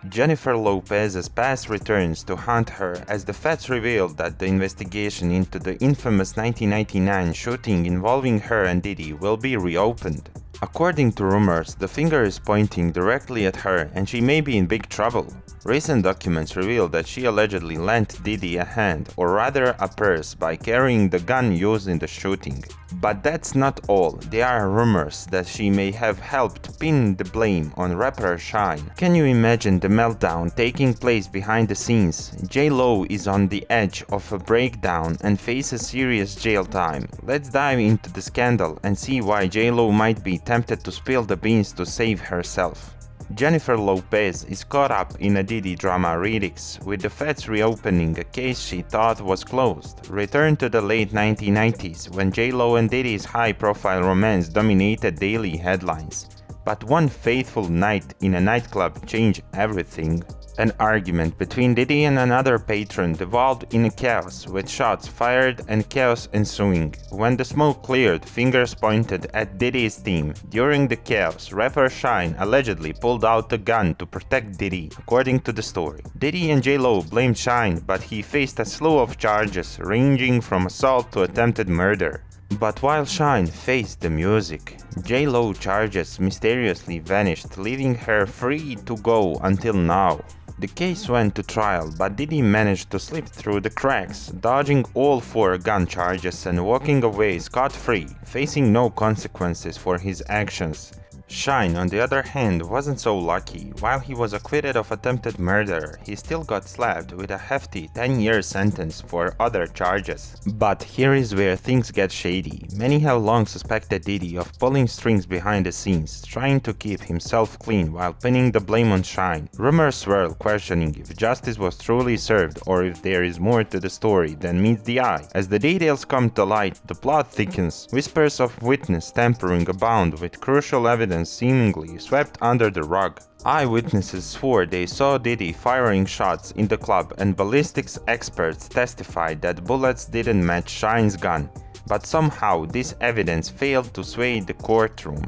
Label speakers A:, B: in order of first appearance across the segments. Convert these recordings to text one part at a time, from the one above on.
A: Jennifer Lopez's past returns to haunt her as the facts reveal that the investigation into the infamous 1999 shooting involving her and Diddy will be reopened. According to rumors, the finger is pointing directly at her and she may be in big trouble. Recent documents reveal that she allegedly lent Diddy a hand, or rather a purse, by carrying the gun used in the shooting. But that's not all. There are rumors that she may have helped pin the blame on rapper Shine. Can you imagine the meltdown taking place behind the scenes? J-Lo is on the edge of a breakdown and faces serious jail time. Let's dive into the scandal and see why J-Lo might be tempted to spill the beans to save herself. Jennifer Lopez is caught up in a Diddy drama RICO, with the feds reopening a case she thought was closed. Return to the late 1990s when J-Lo and Diddy's high-profile romance dominated daily headlines. But one fateful night in a nightclub changed everything. An argument between Diddy and another patron devolved in chaos, with shots fired and chaos ensuing. When the smoke cleared, fingers pointed at Diddy's team. During the chaos, rapper Shine allegedly pulled out a gun to protect Diddy, according to the story. Diddy and J-Lo blamed Shine, but he faced a slew of charges ranging from assault to attempted murder. But while Shine faced the music, J-Lo charges mysteriously vanished, leaving her free to go until now. The case went to trial, but Diddy managed to slip through the cracks, dodging all 4 gun charges and walking away scot-free, facing no consequences for his actions. Shine, on the other hand, wasn't so lucky. While he was acquitted of attempted murder, he still got slapped with a hefty 10-year sentence for other charges. But here is where things get shady. Many have long suspected Diddy of pulling strings behind the scenes, trying to keep himself clean while pinning the blame on Shine. Rumors swirl, questioning if justice was truly served or if there is more to the story than meets the eye. As the details come to light, the plot thickens. Whispers of witness tampering abound, with crucial evidence seemingly swept under the rug. Eyewitnesses swore they saw Diddy firing shots in the club, and ballistics experts testified that bullets didn't match Shine's gun. But somehow this evidence failed to sway the courtroom.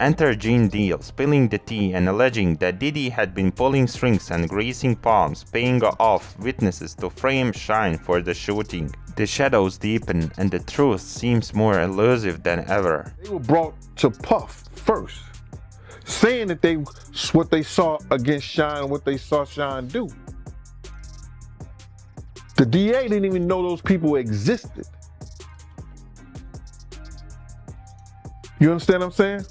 A: Enter Gene Deal, spilling the tea and alleging that Diddy had been pulling strings and greasing palms, paying off witnesses to frame Shine for the shooting. The shadows deepen and the truth seems more elusive than ever.
B: They were brought to Puff first, saying that what they saw against Shine, what they saw Shine do. The DA didn't even know those people existed. You understand what I'm saying?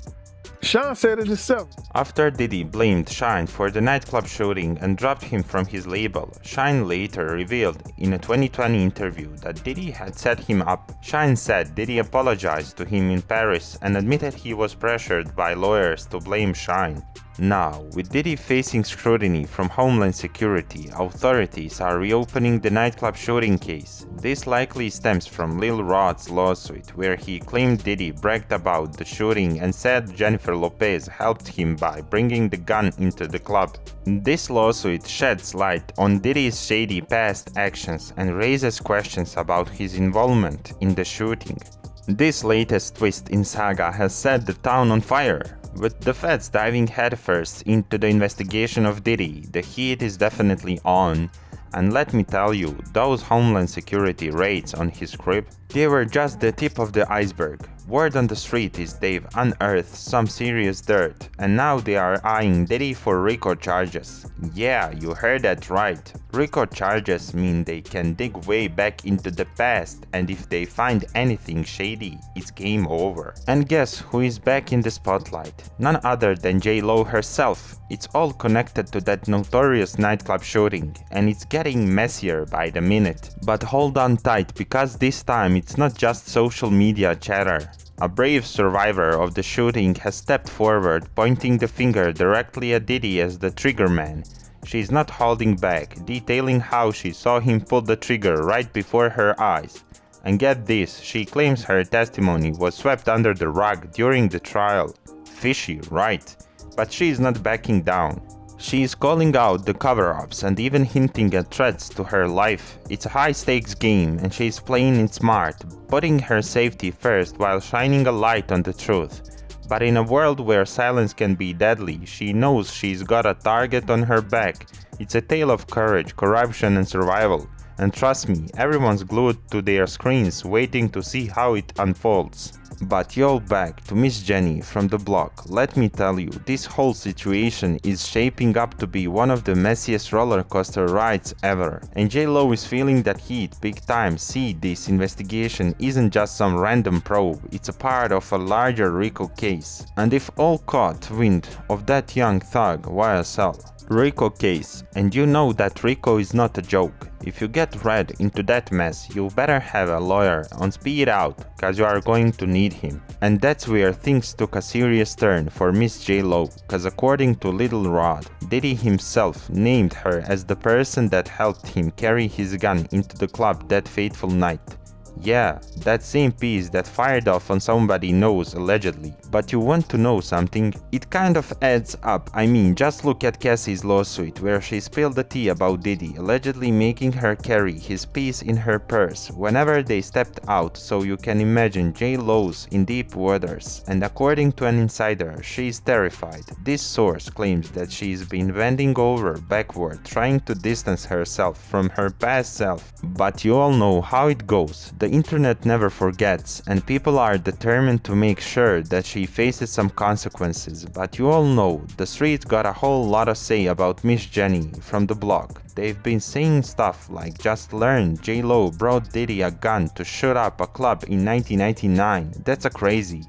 B: Shine said it himself.
A: After Diddy blamed Shine for the nightclub shooting and dropped him from his label, Shine later revealed in a 2020 interview that Diddy had set him up. Shine said Diddy apologized to him in Paris and admitted he was pressured by lawyers to blame Shine. Now, with Diddy facing scrutiny from Homeland Security, authorities are reopening the nightclub shooting case. This likely stems from Lil Rod's lawsuit, where he claimed Diddy bragged about the shooting and said Jennifer Lopez helped him by bringing the gun into the club. This lawsuit sheds light on Diddy's shady past actions and raises questions about his involvement in the shooting. This latest twist in Saga has set the town on fire. With the feds diving headfirst into the investigation of Diddy, the heat is definitely on. And let me tell you, those Homeland Security raids on his crib, they were just the tip of the iceberg. Word on the street is they've unearthed some serious dirt, and now they are eyeing Diddy for RICO charges. Yeah, you heard that right. RICO charges mean they can dig way back into the past, and if they find anything shady, it's game over. And guess who is back in the spotlight? None other than J-Lo herself. It's all connected to that notorious nightclub shooting, and it's getting messier by the minute. But hold on tight, because this time it's not just social media chatter. A brave survivor of the shooting has stepped forward, pointing the finger directly at Diddy as the triggerman. She's not holding back, detailing how she saw him pull the trigger right before her eyes. And get this, she claims her testimony was swept under the rug during the trial. Fishy, right? But she's not backing down. She is calling out the cover-ups and even hinting at threats to her life. It's a high-stakes game and she's playing it smart, putting her safety first while shining a light on the truth. But in a world where silence can be deadly, she knows she's got a target on her back. It's a tale of courage, corruption and survival. And trust me, everyone's glued to their screens waiting to see how it unfolds. But yo, back to Miss Jenny from the block. Let me tell you, this whole situation is shaping up to be one of the messiest roller coaster rides ever. And J-Lo is feeling that heat big time. See, this investigation isn't just some random probe, it's a part of a larger RICO case. And if all caught wind of that young thug YSL RICO case, and you know that RICO is not a joke. If you get read into that mess, you better have a lawyer on speed out, cause you are going to need him. And that's where things took a serious turn for Miss J-Lo, cause according to Little Rod, Diddy himself named her as the person that helped him carry his gun into the club that fateful night. Yeah, that same piece that fired off on somebody knows allegedly. But you want to know something? It kind of adds up. I mean, just look at Cassie's lawsuit where she spilled the tea about Diddy allegedly making her carry his piece in her purse whenever they stepped out, so you can imagine J-Lo's in deep waters. And according to an insider, she's terrified. This source claims that she's been bending over backward trying to distance herself from her past self. But you all know how it goes. The internet never forgets, and people are determined to make sure that she faces some consequences. But you all know, the streets got a whole lot of say about Miss Jenny from the block. They've been saying stuff like, just learn J-Lo brought Diddy a gun to shoot up a club in 1999. That's a crazy.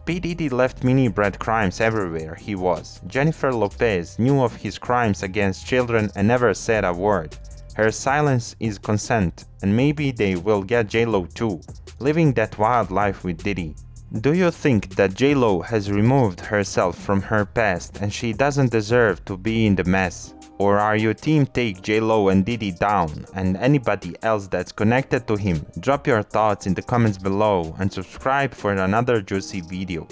A: P. Diddy left mini breadcrumbs everywhere he was. Jennifer Lopez knew of his crimes against children and never said a word. Her silence is consent, and maybe they will get J-Lo too, living that wild life with Diddy. Do you think that J-Lo has removed herself from her past and she doesn't deserve to be in the mess? Or are you team take J-Lo and Diddy down, and anybody else that's connected to him? Drop your thoughts in the comments below and subscribe for another juicy video.